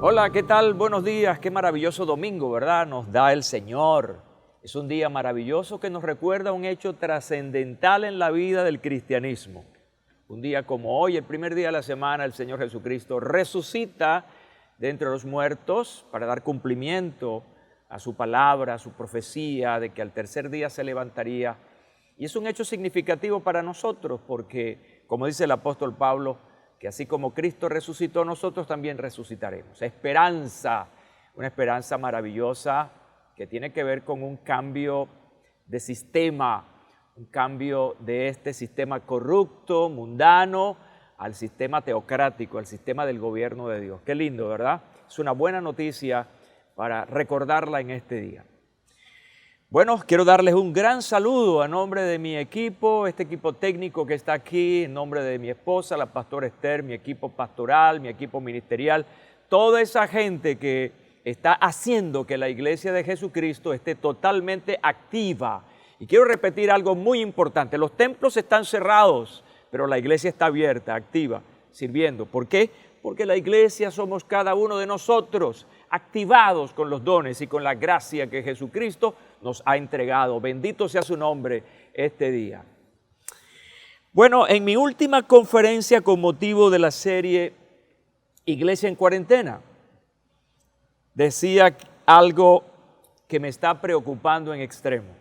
Hola, ¿qué tal? Buenos días. Qué maravilloso domingo, ¿verdad? Nos da el Señor. Es un día maravilloso que nos recuerda un hecho trascendental en la vida del cristianismo. Un día como hoy, el primer día de la semana, el Señor Jesucristo resucita de entre los muertos para dar cumplimiento a su palabra, a su profecía de que al tercer día se levantaría. Y es un hecho significativo para nosotros porque, como dice el apóstol Pablo, que así como Cristo resucitó, nosotros también resucitaremos. Esperanza, una esperanza maravillosa que tiene que ver con un cambio de sistema, un cambio de este sistema corrupto, mundano, al sistema teocrático, al sistema del gobierno de Dios. Qué lindo, ¿verdad? Es una buena noticia para recordarla en este día. Bueno, quiero darles un gran saludo a nombre de mi equipo, este equipo técnico que está aquí, en nombre de mi esposa, la pastora Esther, mi equipo pastoral, mi equipo ministerial, toda esa gente que está haciendo que la iglesia de Jesucristo esté totalmente activa. Y quiero repetir algo muy importante, los templos están cerrados, pero la iglesia está abierta, activa, sirviendo. ¿Por qué? Porque la iglesia somos cada uno de nosotros, activados con los dones y con la gracia que Jesucristo nos ha entregado. Bendito sea su nombre este día. Bueno, en mi última conferencia con motivo de la serie Iglesia en Cuarentena, decía algo que me está preocupando en extremo.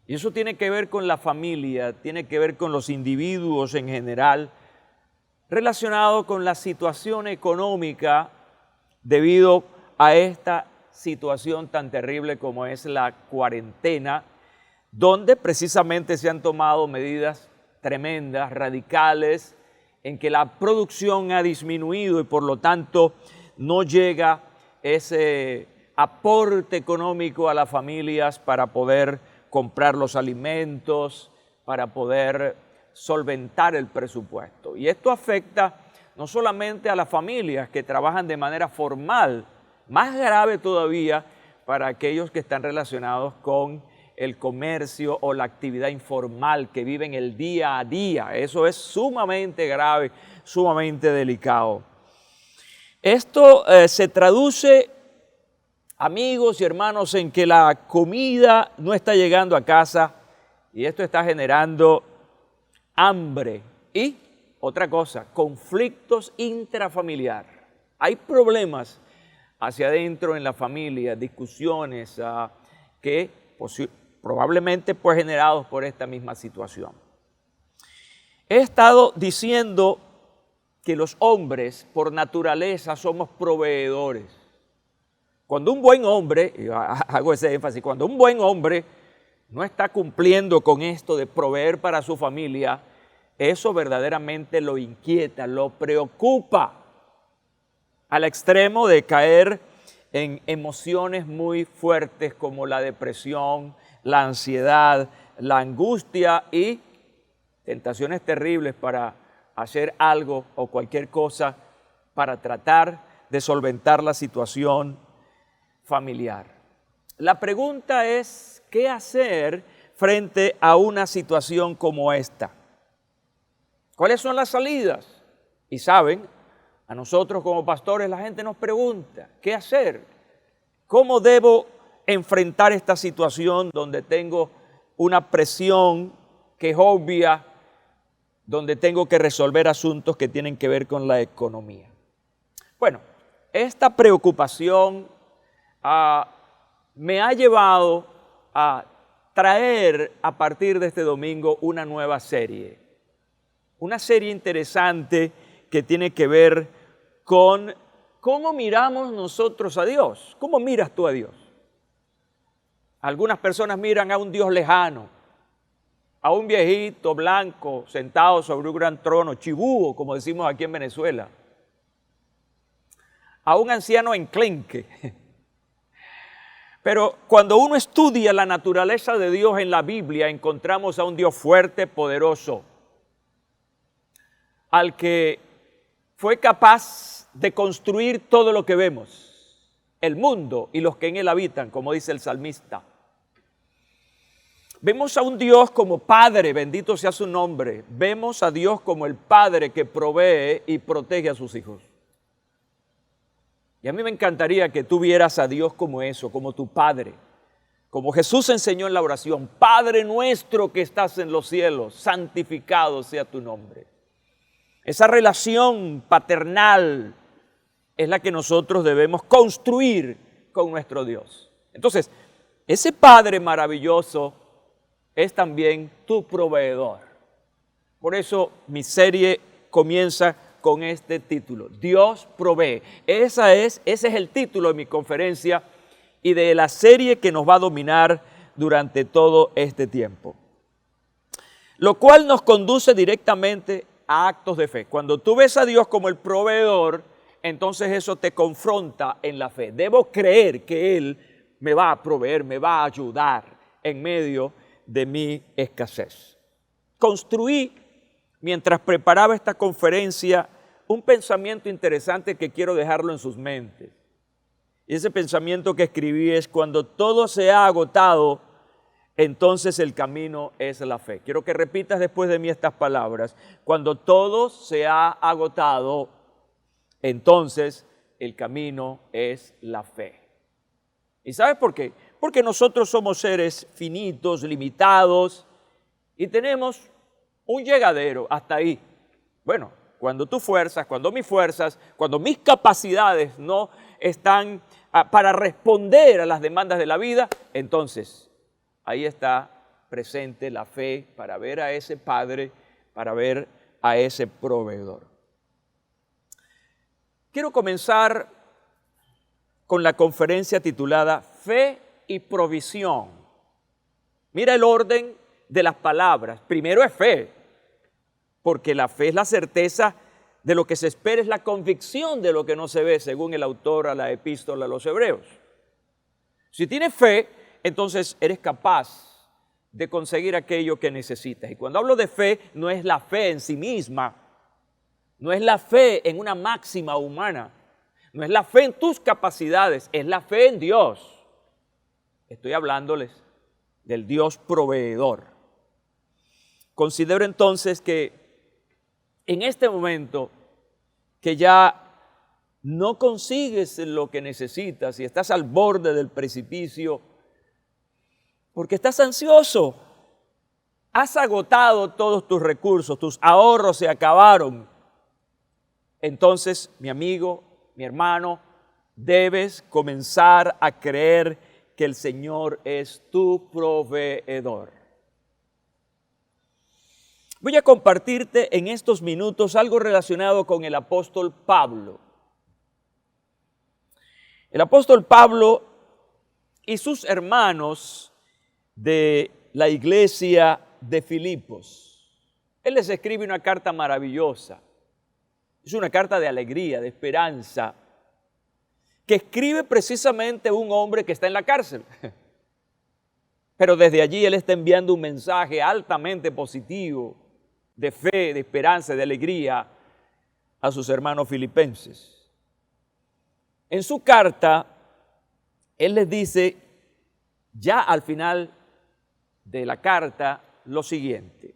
Y eso tiene que ver con la familia, tiene que ver con los individuos en general, relacionado con la situación económica debido a esta situación tan terrible como es la cuarentena, donde precisamente se han tomado medidas tremendas, radicales, en que la producción ha disminuido y por lo tanto no llega ese aporte económico a las familias para poder comprar los alimentos, para poder solventar el presupuesto. Y esto afecta no solamente a las familias que trabajan de manera formal, más grave todavía para aquellos que están relacionados con el comercio o la actividad informal, que viven el día a día. Eso es sumamente grave, sumamente delicado. Esto se traduce, amigos y hermanos, en que la comida no está llegando a casa y esto está generando hambre y, otra cosa, conflictos intrafamiliares. Hay problemas hacia adentro en la familia, discusiones que probablemente generados por esta misma situación. He estado diciendo que los hombres por naturaleza somos proveedores. Cuando un buen hombre, y hago ese énfasis, cuando un buen hombre no está cumpliendo con esto de proveer para su familia, eso verdaderamente lo inquieta, lo preocupa al extremo de caer en emociones muy fuertes como la depresión, la ansiedad, la angustia y tentaciones terribles para hacer algo o cualquier cosa para tratar de solventar la situación familiar. La pregunta es, ¿qué hacer frente a una situación como esta? ¿Cuáles son las salidas? Y saben, a nosotros como pastores la gente nos pregunta, ¿qué hacer? ¿Cómo debo enfrentar esta situación donde tengo una presión que es obvia, donde tengo que resolver asuntos que tienen que ver con la economía? Bueno, esta preocupación me ha llevado a traer a partir de este domingo una nueva serie. Una serie interesante que tiene que ver con cómo miramos nosotros a Dios. ¿Cómo miras tú a Dios? Algunas personas miran a un Dios lejano, a un viejito blanco sentado sobre un gran trono, chibúo, como decimos aquí en Venezuela, a un anciano enclenque. Pero cuando uno estudia la naturaleza de Dios en la Biblia, encontramos a un Dios fuerte, poderoso, al que fue capaz de construir todo lo que vemos, el mundo y los que en él habitan, como dice el salmista. Vemos a un Dios como Padre, bendito sea su nombre. Vemos a Dios como el Padre que provee y protege a sus hijos. Y a mí me encantaría que tú vieras a Dios como eso, como tu Padre. Como Jesús enseñó en la oración, Padre nuestro que estás en los cielos, santificado sea tu nombre. Esa relación paternal es la que nosotros debemos construir con nuestro Dios. Entonces, ese Padre maravilloso es también tu proveedor. Por eso mi serie comienza con este título, Dios provee. Ese es el título de mi conferencia y de la serie que nos va a dominar durante todo este tiempo. Lo cual nos conduce directamente a actos de fe. Cuando tú ves a Dios como el proveedor, entonces eso te confronta en la fe. Debo creer que Él me va a proveer, me va a ayudar en medio de mi escasez. Construí, mientras preparaba esta conferencia, un pensamiento interesante que quiero dejarlo en sus mentes. Y ese pensamiento que escribí es: cuando todo se ha agotado, entonces el camino es la fe. Quiero que repitas después de mí estas palabras. Cuando todo se ha agotado, entonces el camino es la fe. ¿Y sabes por qué? Porque nosotros somos seres finitos, limitados, y tenemos un llegadero hasta ahí. Bueno, cuando tus fuerzas, cuando mis fuerzas, cuando mis capacidades no están para responder a las demandas de la vida, entonces ahí está presente la fe para ver a ese Padre, para ver a ese proveedor. Quiero comenzar con la conferencia titulada Fe y Provisión. Mira el orden de las palabras. Primero es fe, porque la fe es la certeza de lo que se espera, es la convicción de lo que no se ve, según el autor a la epístola a los Hebreos. Si tienes fe, entonces eres capaz de conseguir aquello que necesitas. Y cuando hablo de fe, no es la fe en sí misma, no es la fe en una máxima humana, no es la fe en tus capacidades, es la fe en Dios. Estoy hablándoles del Dios proveedor. Considero entonces que en este momento que ya no consigues lo que necesitas y estás al borde del precipicio porque estás ansioso, has agotado todos tus recursos, tus ahorros se acabaron, entonces, mi amigo, mi hermano, debes comenzar a creer que el Señor es tu proveedor. Voy a compartirte en estos minutos algo relacionado con el apóstol Pablo. El apóstol Pablo y sus hermanos de la iglesia de Filipos. Él les escribe una carta maravillosa. Es una carta de alegría, de esperanza, que escribe precisamente un hombre que está en la cárcel. Pero desde allí él está enviando un mensaje altamente positivo, de fe, de esperanza, de alegría a sus hermanos filipenses. En su carta, él les dice, ya al final de la carta, lo siguiente: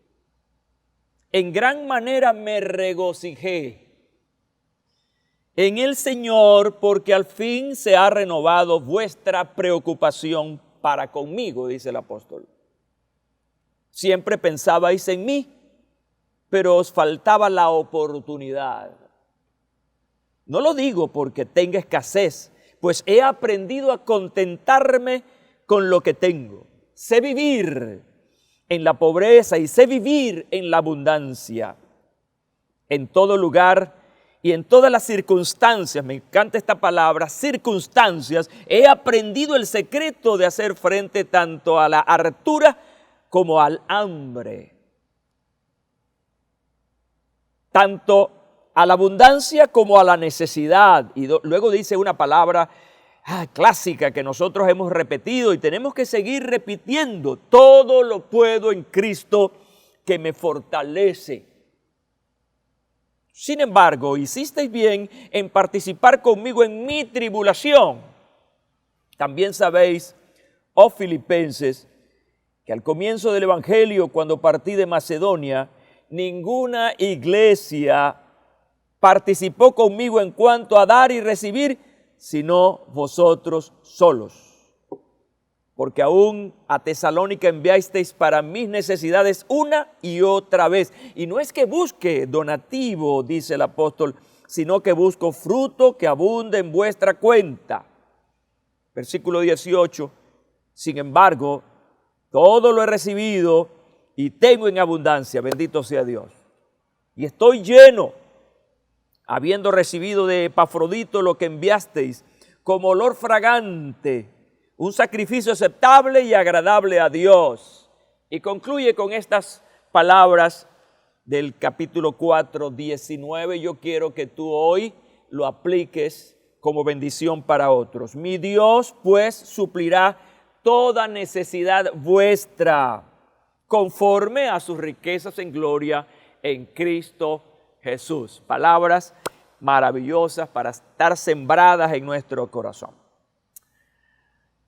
en gran manera me regocijé en el Señor, porque al fin se ha renovado vuestra preocupación para conmigo, dice el apóstol. Siempre pensabais en mí, pero os faltaba la oportunidad. No lo digo porque tenga escasez, pues he aprendido a contentarme con lo que tengo. Sé vivir en la pobreza y sé vivir en la abundancia. En todo lugar y en todas las circunstancias, me encanta esta palabra, circunstancias, he aprendido el secreto de hacer frente tanto a la hartura como al hambre. Tanto a la abundancia como a la necesidad. Y luego dice una palabra clásica que nosotros hemos repetido y tenemos que seguir repitiendo: todo lo puedo en Cristo que me fortalece. Sin embargo, hicisteis bien en participar conmigo en mi tribulación. También sabéis, oh filipenses, que al comienzo del Evangelio, cuando partí de Macedonia, ninguna iglesia participó conmigo en cuanto a dar y recibir, sino vosotros solos. Porque aún a Tesalónica enviasteis para mis necesidades una y otra vez. Y no es que busque donativo, dice el apóstol, sino que busco fruto que abunde en vuestra cuenta. Versículo 18, sin embargo, todo lo he recibido y tengo en abundancia, bendito sea Dios. Y estoy lleno, habiendo recibido de Epafrodito lo que enviasteis, como olor fragante, un sacrificio aceptable y agradable a Dios. Y concluye con estas palabras del capítulo 4, 19. Yo quiero que tú hoy lo apliques como bendición para otros. Mi Dios pues suplirá toda necesidad vuestra, conforme a sus riquezas en gloria en Cristo Jesús. Palabras maravillosas para estar sembradas en nuestro corazón.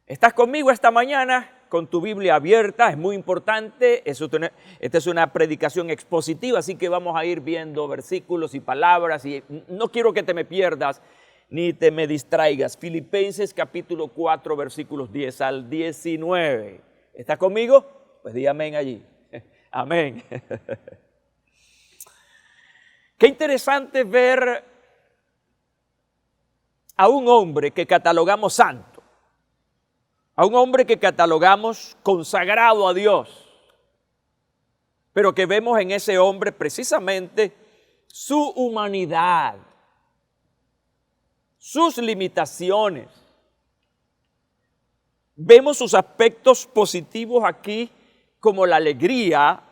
¿Estás conmigo esta mañana con tu Biblia abierta? Es muy importante. Esta es una predicación expositiva, así que vamos a ir viendo versículos y palabras. Y no quiero que te me pierdas ni te me distraigas. Filipenses capítulo 4, versículos 10 al 19. ¿Estás conmigo? Pues di amén allí. Amén. Qué interesante ver a un hombre que catalogamos santo, a un hombre que catalogamos consagrado a Dios, pero que vemos en ese hombre precisamente su humanidad, sus limitaciones. Vemos sus aspectos positivos aquí, como la alegría,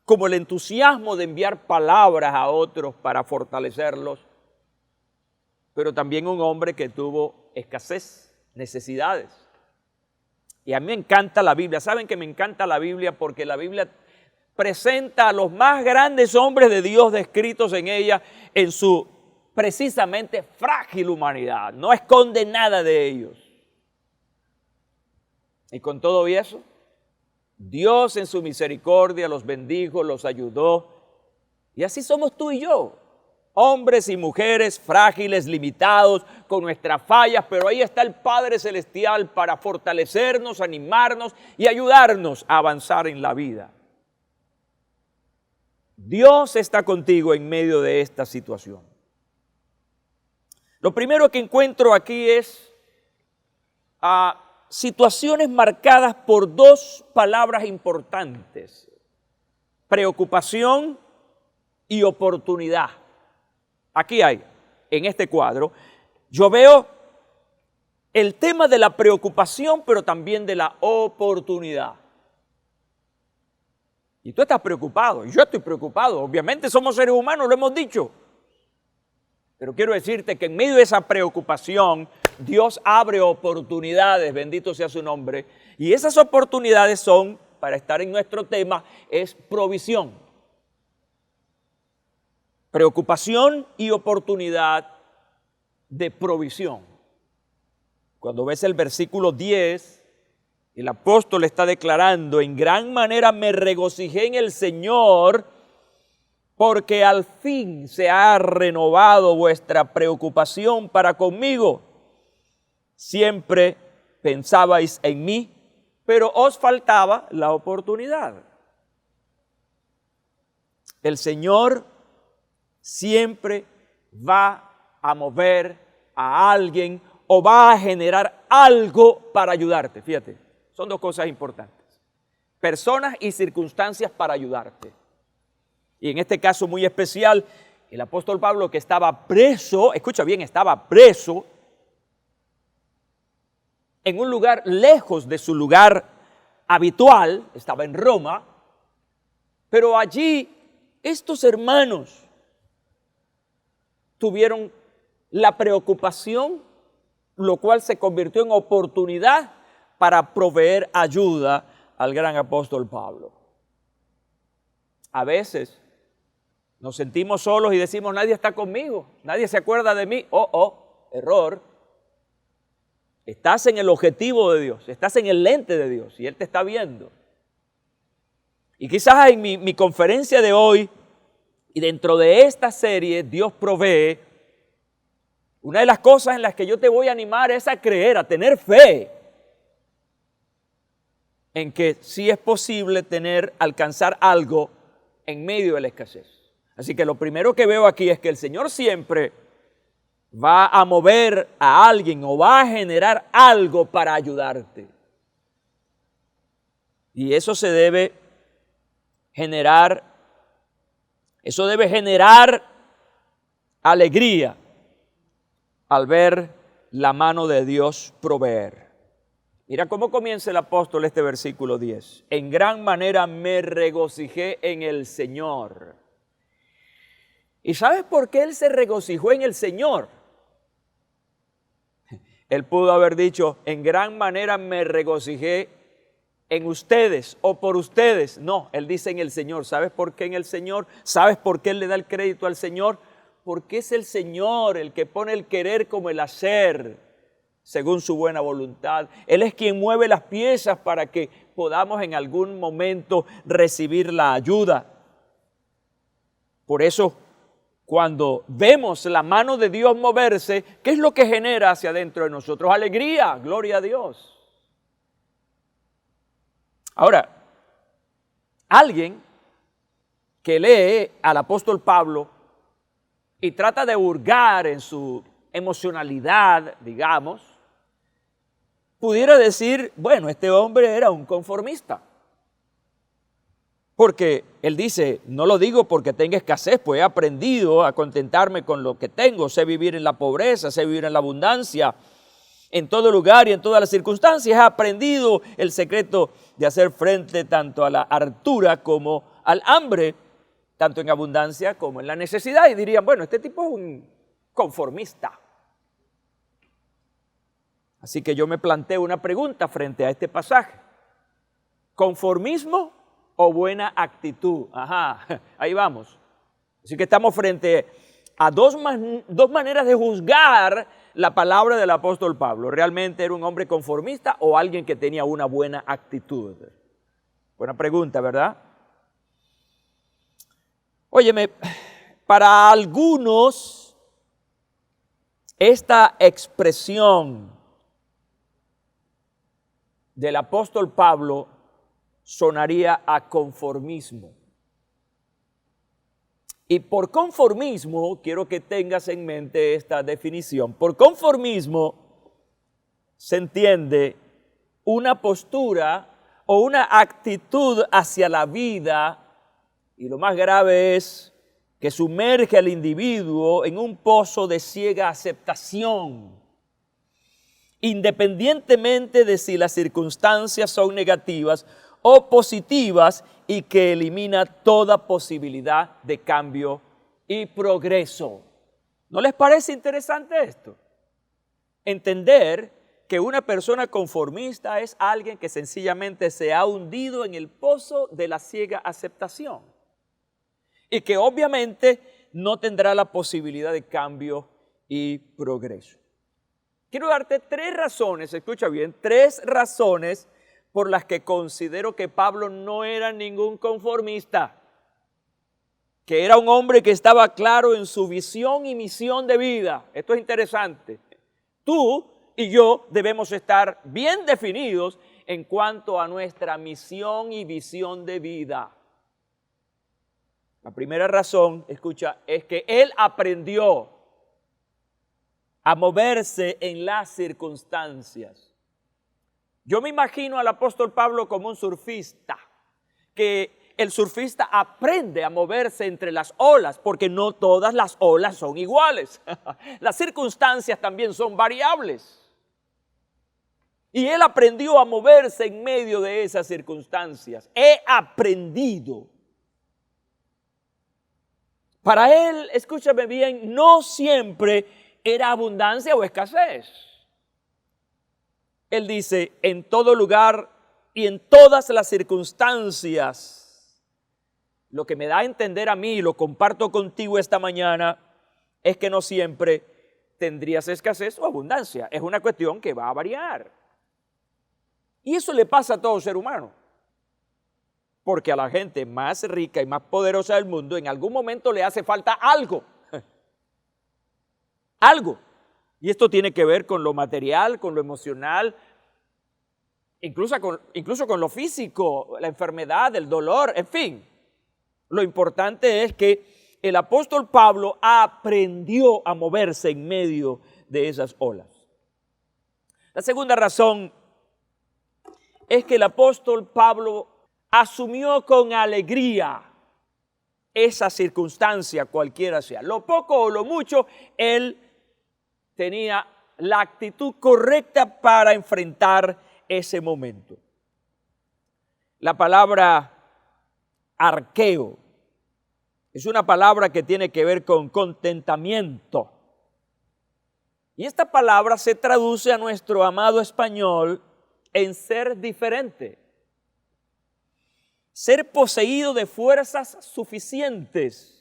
como el entusiasmo de enviar palabras a otros para fortalecerlos, pero también un hombre que tuvo escasez, necesidades. Y a mí me encanta la Biblia. ¿Saben que me encanta la Biblia? Porque la Biblia presenta a los más grandes hombres de Dios descritos en ella en su precisamente frágil humanidad. No esconde nada de ellos. Y con todo y eso, Dios en su misericordia los bendijo, los ayudó. Y así somos tú y yo. Hombres y mujeres frágiles, limitados, con nuestras fallas, pero ahí está el Padre Celestial para fortalecernos, animarnos y ayudarnos a avanzar en la vida. Dios está contigo en medio de esta situación. Lo primero que encuentro aquí es situaciones marcadas por dos palabras importantes: preocupación y oportunidad. Aquí hay, en este cuadro, yo veo el tema de la preocupación, pero también de la oportunidad. Y tú estás preocupado, y yo estoy preocupado. Obviamente somos seres humanos, lo hemos dicho. Pero quiero decirte que en medio de esa preocupación, Dios abre oportunidades, bendito sea su nombre. Y esas oportunidades son, para estar en nuestro tema, es provisión. Preocupación y oportunidad de provisión. Cuando ves el versículo 10, el apóstol está declarando: en gran manera me regocijé en el Señor, porque al fin se ha renovado vuestra preocupación para conmigo. Siempre pensabais en mí, pero os faltaba la oportunidad. El Señor siempre va a mover a alguien o va a generar algo para ayudarte. Fíjate, son dos cosas importantes: personas y circunstancias para ayudarte. Y en este caso muy especial, el apóstol Pablo, que estaba preso, escucha bien, estaba preso en un lugar lejos de su lugar habitual, estaba en Roma, pero allí estos hermanos tuvieron la preocupación, lo cual se convirtió en oportunidad para proveer ayuda al gran apóstol Pablo. A veces nos sentimos solos y decimos: nadie está conmigo, nadie se acuerda de mí. Error. Estás en el objetivo de Dios, estás en el lente de Dios y Él te está viendo. Y quizás en mi conferencia de hoy y dentro de esta serie, Dios provee Una de las cosas en las que yo te voy a animar es a creer, a tener fe en que sí es posible alcanzar algo en medio de la escasez. Así que lo primero que veo aquí es que el Señor siempre va a mover a alguien o va a generar algo para ayudarte. Y eso debe generar alegría al ver la mano de Dios proveer. Mira cómo comienza el apóstol este versículo 10. En gran manera me regocijé en el Señor. ¿Y sabes por qué él se regocijó en el Señor? Él pudo haber dicho, en gran manera me regocijé en ustedes o por ustedes. No, él dice en el Señor. ¿Sabes por qué en el Señor? ¿Sabes por qué él le da el crédito al Señor? Porque es el Señor el que pone el querer como el hacer, según su buena voluntad. Él es quien mueve las piezas para que podamos en algún momento recibir la ayuda. Por eso, cuando vemos la mano de Dios moverse, ¿qué es lo que genera hacia adentro de nosotros? Alegría, gloria a Dios. Ahora, alguien que lee al apóstol Pablo y trata de hurgar en su emocionalidad, digamos, pudiera decir, bueno, este hombre era un conformista. Porque él dice, no lo digo porque tenga escasez, pues he aprendido a contentarme con lo que tengo, sé vivir en la pobreza, sé vivir en la abundancia, en todo lugar y en todas las circunstancias. He aprendido el secreto de hacer frente tanto a la hartura como al hambre, tanto en abundancia como en la necesidad. Y dirían, bueno, este tipo es un conformista. Así que yo me planteo una pregunta frente a este pasaje. ¿Conformismo o buena actitud? Ajá, ahí vamos. Así que estamos frente a dos maneras de juzgar la palabra del apóstol Pablo. ¿Realmente era un hombre conformista o alguien que tenía una buena actitud? Buena pregunta, ¿verdad? Óyeme, para algunos esta expresión del apóstol Pablo sonaría a conformismo. Y por conformismo, quiero que tengas en mente esta definición. Por conformismo se entiende una postura o una actitud hacia la vida, y lo más grave es que sumerge al individuo en un pozo de ciega aceptación, independientemente de si las circunstancias son negativas o positivas, y que elimina toda posibilidad de cambio y progreso. ¿No les parece interesante esto? Entender que una persona conformista es alguien que sencillamente se ha hundido en el pozo de la ciega aceptación y que obviamente no tendrá la posibilidad de cambio y progreso. Quiero darte 3 razones, escucha bien, 3 razones por las que considero que Pablo no era ningún conformista, que era un hombre que estaba claro en su visión y misión de vida. Esto es interesante. Tú y yo debemos estar bien definidos en cuanto a nuestra misión y visión de vida. La primera razón, escucha, es que él aprendió a moverse en las circunstancias. Yo me imagino al apóstol Pablo como un surfista, que el surfista aprende a moverse entre las olas, porque no todas las olas son iguales. Las circunstancias también son variables. Y él aprendió a moverse en medio de esas circunstancias. He aprendido. Para él, escúchame bien, no siempre era abundancia o escasez. Él dice, en todo lugar y en todas las circunstancias. Lo que me da a entender a mí, y lo comparto contigo esta mañana, es que no siempre tendrías escasez o abundancia. Es una cuestión que va a variar. Y eso le pasa a todo ser humano. Porque a la gente más rica y más poderosa del mundo, en algún momento le hace falta algo. Algo. Y esto tiene que ver con lo material, con lo emocional, incluso con lo físico, la enfermedad, el dolor, en fin. Lo importante es que el apóstol Pablo aprendió a moverse en medio de esas olas. La segunda razón es que el apóstol Pablo asumió con alegría esa circunstancia, cualquiera sea. Lo poco o lo mucho, él tenía la actitud correcta para enfrentar ese momento. La palabra arqueo es una palabra que tiene que ver con contentamiento. Y esta palabra se traduce a nuestro amado español en ser diferente. Ser poseído de fuerzas suficientes.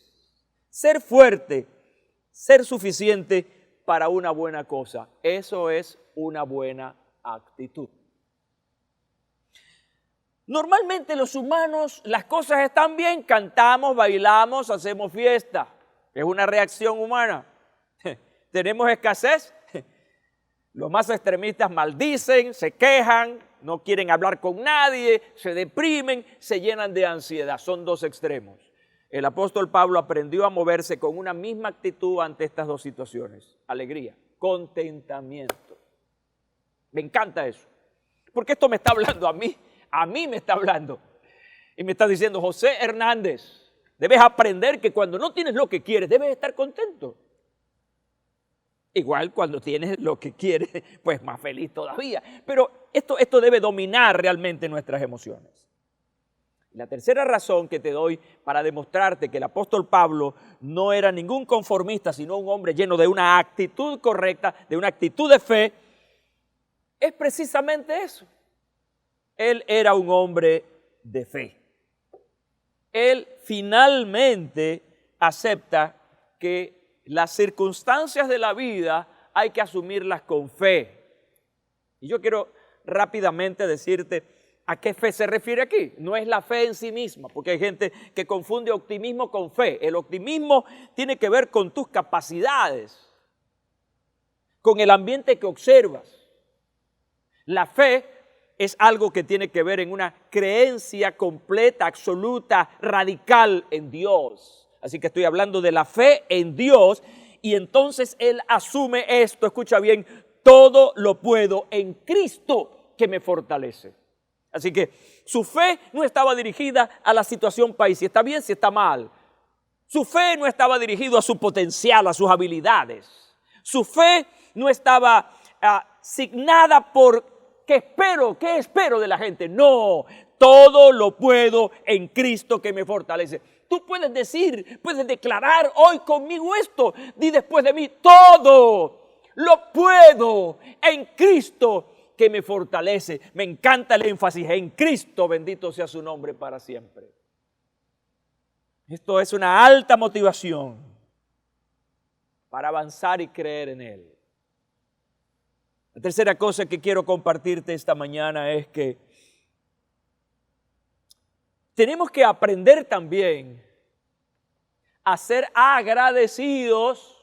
Ser fuerte, ser suficiente para una buena cosa. Eso es una buena actitud. Normalmente los humanos, las cosas están bien, cantamos, bailamos, hacemos fiesta. Es una reacción humana. Tenemos escasez. Los más extremistas maldicen, se quejan, no quieren hablar con nadie, se deprimen, se llenan de ansiedad. Son dos extremos. El apóstol Pablo aprendió a moverse con una misma actitud ante estas dos situaciones. Alegría, contentamiento. Me encanta eso. Porque esto me está hablando a mí me está hablando. Y me está diciendo, José Hernández, debes aprender que cuando no tienes lo que quieres, debes estar contento. Igual cuando tienes lo que quieres, pues más feliz todavía. Pero esto debe dominar realmente nuestras emociones. La tercera razón que te doy para demostrarte que el apóstol Pablo no era ningún conformista, sino un hombre lleno de una actitud correcta, de una actitud de fe, es precisamente eso. Él era un hombre de fe. Él finalmente acepta que las circunstancias de la vida hay que asumirlas con fe. Y yo quiero rápidamente decirte a qué fe se refiere aquí. No es la fe en sí misma, porque hay gente que confunde optimismo con fe. El optimismo tiene que ver con tus capacidades, con el ambiente que observas. La fe es algo que tiene que ver en una creencia completa, absoluta, radical en Dios. Así que estoy hablando de la fe en Dios y entonces él asume esto, escucha bien, todo lo puedo en Cristo que me fortalece. Así que su fe no estaba dirigida a la situación país, si está bien, si está mal. Su fe no estaba dirigida a su potencial, a sus habilidades. Su fe no estaba asignada por qué espero de la gente. No, todo lo puedo en Cristo que me fortalece. Tú puedes decir, puedes declarar hoy conmigo esto. Di después de mí, todo lo puedo en Cristo que me fortalece. Me encanta el énfasis en Cristo, bendito sea su nombre para siempre. Esto es una alta motivación para avanzar y creer en Él. La tercera cosa que quiero compartirte esta mañana es que tenemos que aprender también a ser agradecidos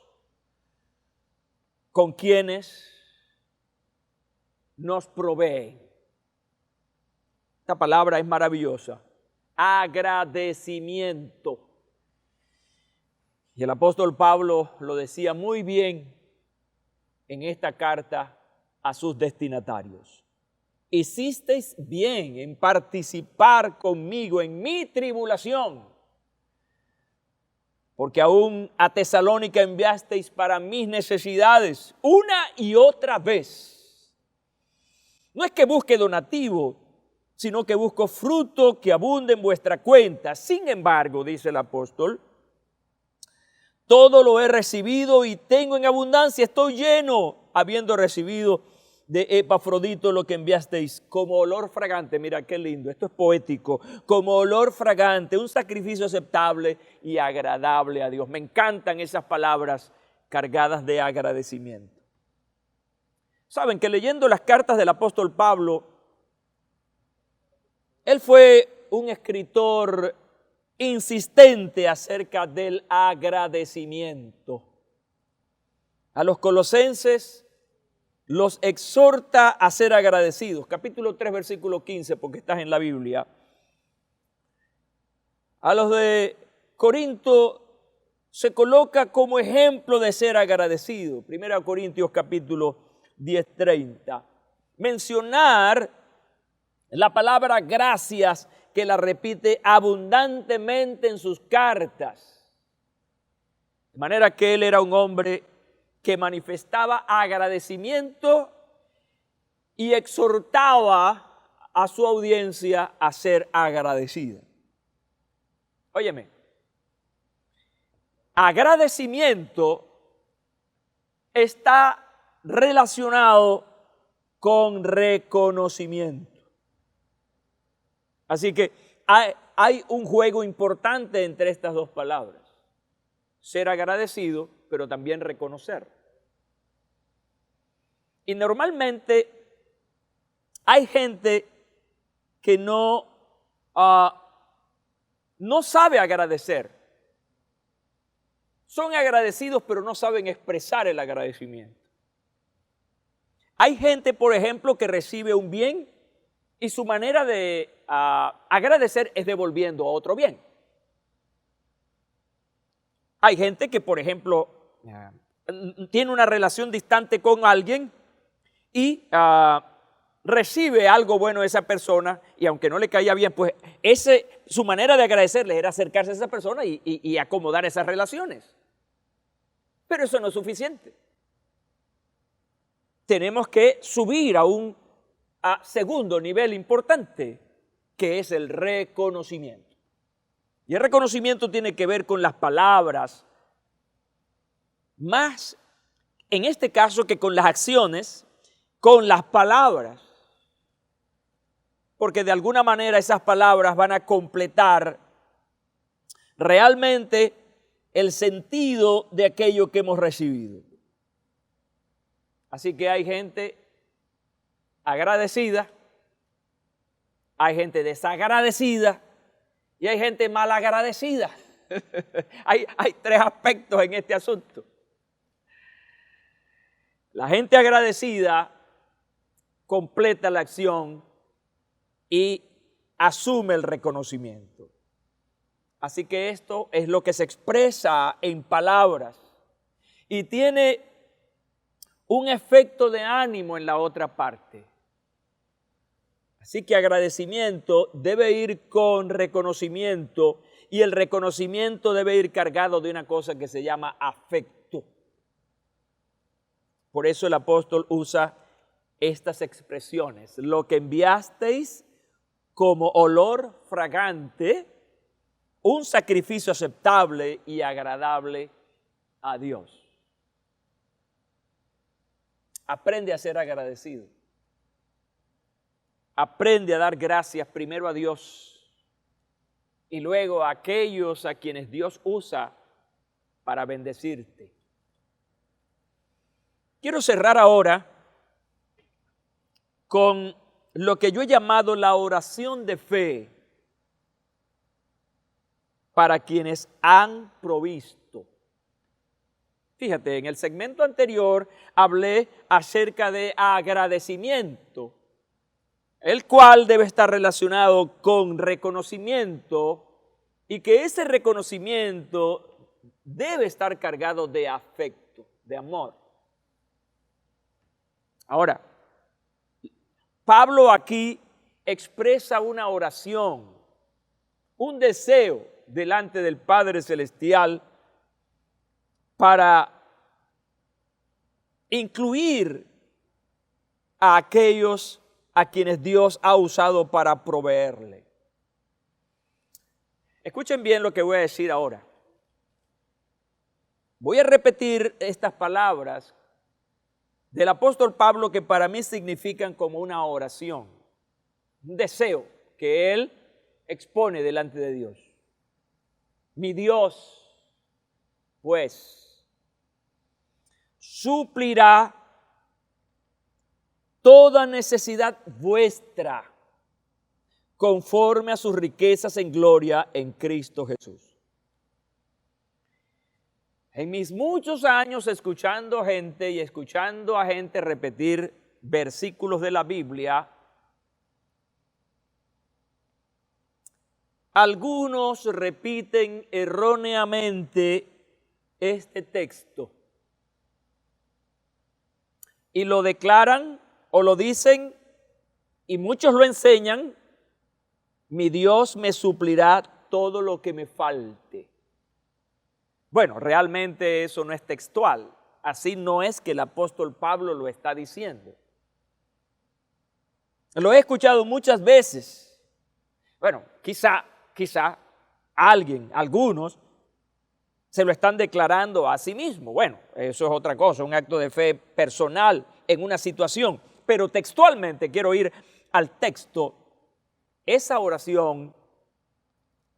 con quienes nos proveen. Esta palabra es maravillosa. Agradecimiento. Y el apóstol Pablo lo decía muy bien en esta carta a sus destinatarios. Hicisteis bien en participar conmigo en mi tribulación, porque aún a Tesalónica enviasteis para mis necesidades una y otra vez. No es que busque donativo, sino que busco fruto que abunde en vuestra cuenta. Sin embargo, dice el apóstol, todo lo he recibido y tengo en abundancia, estoy lleno, habiendo recibido de Epafrodito lo que enviasteis como olor fragante. Mira qué lindo, esto es poético. Como olor fragante, un sacrificio aceptable y agradable a Dios. Me encantan esas palabras cargadas de agradecimiento. Saben que leyendo las cartas del apóstol Pablo, él fue un escritor insistente acerca del agradecimiento. a los colosenses los exhorta a ser agradecidos. Capítulo 3, versículo 15, porque estás en la Biblia. A los de Corinto se coloca como ejemplo de ser agradecido. 1 Corintios capítulo 10, 30. Mencionar la palabra gracias, que la repite abundantemente en sus cartas. De manera que él era un hombre que manifestaba agradecimiento y exhortaba a su audiencia a ser agradecida. Óyeme, agradecimiento está relacionado con reconocimiento. Así que hay un juego importante entre estas dos palabras. Ser agradecido, pero también reconocer. Y normalmente hay gente que no sabe agradecer. Son agradecidos, pero no saben expresar el agradecimiento. Hay gente, por ejemplo, que recibe un bien y su manera de agradecer es devolviendo a otro bien. Hay gente que, por ejemplo, tiene una relación distante con alguien y recibe algo bueno de esa persona, y aunque no le caía bien, pues su manera de agradecerle era acercarse a esa persona y acomodar esas relaciones. Pero eso no es suficiente. Tenemos que subir a un segundo nivel importante, que es el reconocimiento. Y el reconocimiento tiene que ver con las palabras, más en este caso que con las acciones, con las palabras. Porque de alguna manera esas palabras van a completar realmente el sentido de aquello que hemos recibido. Así que hay gente agradecida, hay gente desagradecida y hay gente malagradecida. hay tres aspectos en este asunto. La gente agradecida completa la acción y asume el reconocimiento. Así que esto es lo que se expresa en palabras y tiene un efecto de ánimo en la otra parte. Así que agradecimiento debe ir con reconocimiento y el reconocimiento debe ir cargado de una cosa que se llama afecto. Por eso el apóstol usa estas expresiones. Lo que enviasteis como olor fragante, un sacrificio aceptable y agradable a Dios. Aprende a ser agradecido. Aprende a dar gracias primero a Dios y luego a aquellos a quienes Dios usa para bendecirte. Quiero cerrar ahora con lo que yo he llamado la oración de fe para quienes han provisto. Fíjate, en el segmento anterior hablé acerca de agradecimiento, el cual debe estar relacionado con reconocimiento y que ese reconocimiento debe estar cargado de afecto, de amor. Ahora, Pablo aquí expresa una oración, un deseo delante del Padre Celestial para incluir a aquellos a quienes Dios ha usado para proveerle. Escuchen bien lo que voy a decir ahora. Voy a repetir estas palabras del apóstol Pablo que para mí significan como una oración, un deseo que él expone delante de Dios. Mi Dios, pues, suplirá toda necesidad vuestra conforme a sus riquezas en gloria en Cristo Jesús. En mis muchos años escuchando a gente repetir versículos de la Biblia, algunos repiten erróneamente este texto y lo declaran o lo dicen, y muchos lo enseñan: mi Dios me suplirá todo lo que me falte. Bueno, realmente eso no es textual. Así no es que el apóstol Pablo lo está diciendo. Lo he escuchado muchas veces. Bueno, quizá algunos se lo están declarando a sí mismo. Bueno, eso es otra cosa, un acto de fe personal en una situación. Pero textualmente, quiero ir al texto, esa oración,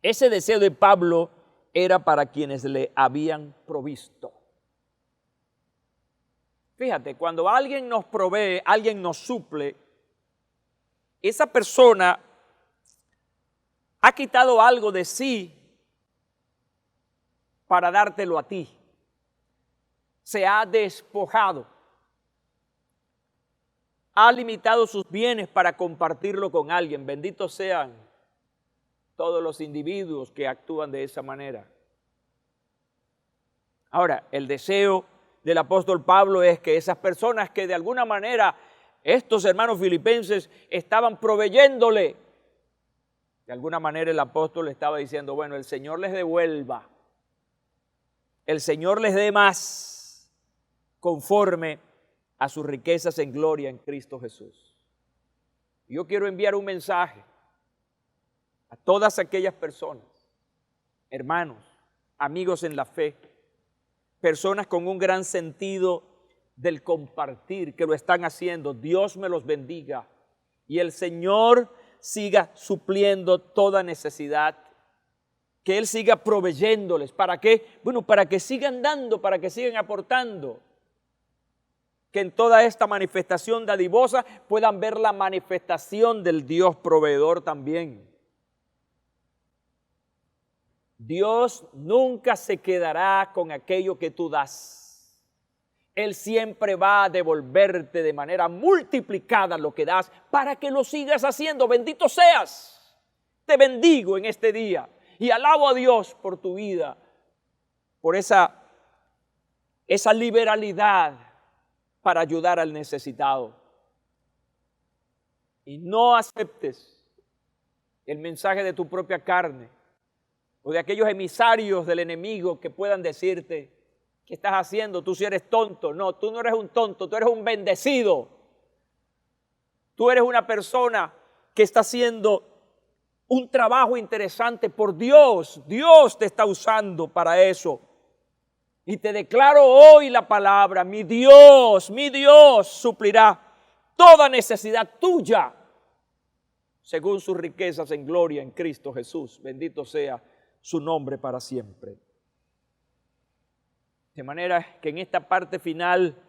ese deseo de Pablo era para quienes le habían provisto. Fíjate, cuando alguien nos provee, alguien nos suple, esa persona ha quitado algo de sí para dártelo a ti. Se ha despojado. Ha limitado sus bienes para compartirlo con alguien. Benditos sean todos los individuos que actúan de esa manera. Ahora, el deseo del apóstol Pablo es que esas personas que de alguna manera estos hermanos filipenses estaban proveyéndole, de alguna manera el apóstol le estaba diciendo: bueno, el Señor les devuelva, el Señor les dé más conforme a sus riquezas en gloria en Cristo Jesús. Yo quiero enviar un mensaje a todas aquellas personas, hermanos, amigos en la fe, personas con un gran sentido del compartir, que lo están haciendo. Dios me los bendiga y el Señor siga supliendo toda necesidad, que Él siga proveyéndoles. ¿Para qué? Bueno, para que sigan dando, para que sigan aportando. Que en toda esta manifestación dadivosa puedan ver la manifestación del Dios proveedor también. Dios nunca se quedará con aquello que tú das. Él siempre va a devolverte de manera multiplicada lo que das para que lo sigas haciendo. Bendito seas. Te bendigo en este día y alabo a Dios por tu vida, por esa liberalidad para ayudar al necesitado. Y no aceptes el mensaje de tu propia carne o de aquellos emisarios del enemigo que puedan decirte: ¿qué estás haciendo? Tú sí eres tonto. No, tú no eres un tonto, tú eres un bendecido. Tú eres una persona que está haciendo un trabajo interesante por Dios. Dios te está usando para eso. Y te declaro hoy la palabra: mi Dios suplirá toda necesidad tuya según sus riquezas en gloria en Cristo Jesús. Bendito sea su nombre para siempre. De manera que en esta parte final,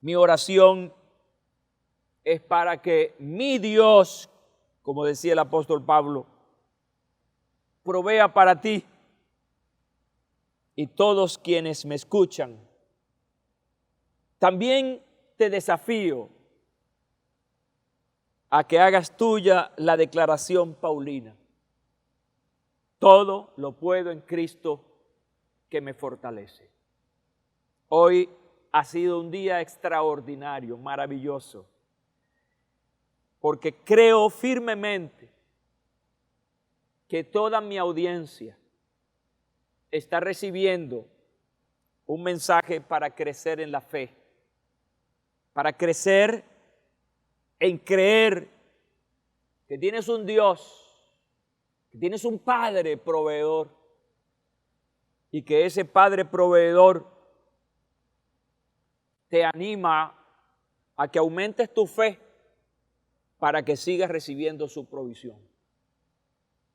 mi oración es para que mi Dios, como decía el apóstol Pablo, provea para ti y todos quienes me escuchan. También te desafío a que hagas tuya la declaración paulina: todo lo puedo en Cristo que me fortalece. Hoy ha sido un día extraordinario, maravilloso, porque creo firmemente que toda mi audiencia está recibiendo un mensaje para crecer en la fe, para crecer en creer que tienes un Dios, que tienes un Padre proveedor y que ese Padre proveedor te anima a que aumentes tu fe para que sigas recibiendo su provisión.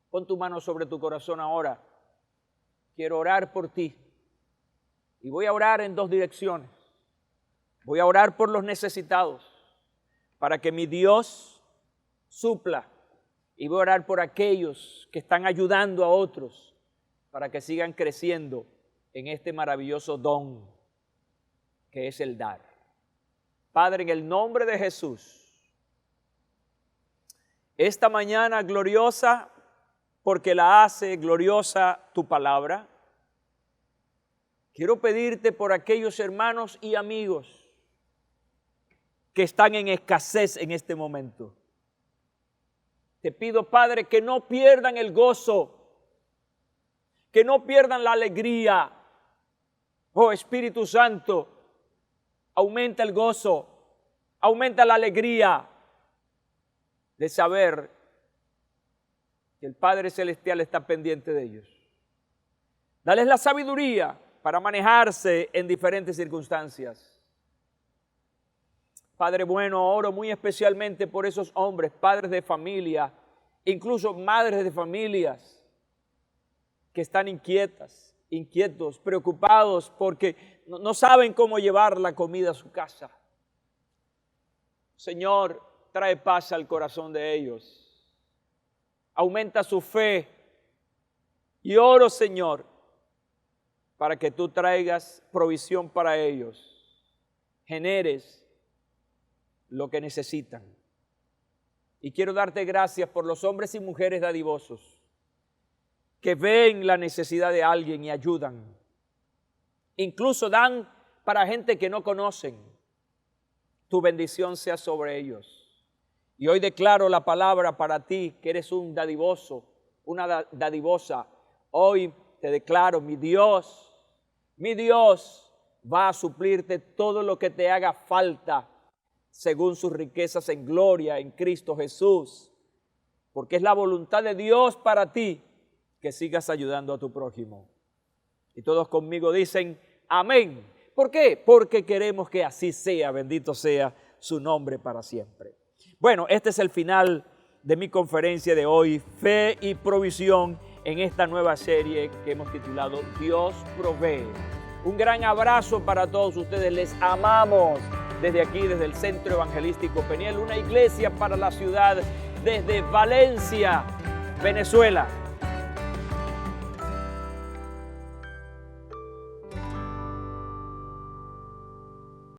Pon tu mano sobre tu corazón ahora. Quiero orar por ti. Y voy a orar en dos direcciones. Voy a orar por los necesitados, para que mi Dios supla. Y voy a orar por aquellos que están ayudando a otros, para que sigan creciendo en este maravilloso don que es el dar. Padre, en el nombre de Jesús, esta mañana gloriosa, porque la hace gloriosa tu palabra, quiero pedirte por aquellos hermanos y amigos que están en escasez en este momento. Te pido, Padre, que no pierdan el gozo, que no pierdan la alegría. Oh Espíritu Santo, aumenta el gozo, aumenta la alegría de saber que el Padre Celestial está pendiente de ellos. Dales la sabiduría para manejarse en diferentes circunstancias. Padre bueno, oro muy especialmente por esos hombres, padres de familia, incluso madres de familias que están inquietos, preocupados porque no saben cómo llevar la comida a su casa. Señor, trae paz al corazón de ellos. Aumenta su fe. Y oro, Señor, para que tú traigas provisión para ellos. Generes lo que necesitan. Y quiero darte gracias por los hombres y mujeres dadivosos que ven la necesidad de alguien y ayudan. Incluso dan para gente que no conocen. Tu bendición sea sobre ellos. Y hoy declaro la palabra para ti, que eres un dadivoso, una dadivosa. Hoy te declaro, mi Dios va a suplirte todo lo que te haga falta según sus riquezas en gloria en Cristo Jesús. Porque es la voluntad de Dios para ti que sigas ayudando a tu prójimo. Y todos conmigo dicen amén. ¿Por qué? Porque queremos que así sea. Bendito sea su nombre para siempre. Bueno, este es el final de mi conferencia de hoy, Fe y Provisión, en esta nueva serie que hemos titulado Dios provee. Un gran abrazo para todos ustedes. Les amamos desde aquí, desde el Centro Evangelístico Peniel, una iglesia para la ciudad, desde Valencia, Venezuela.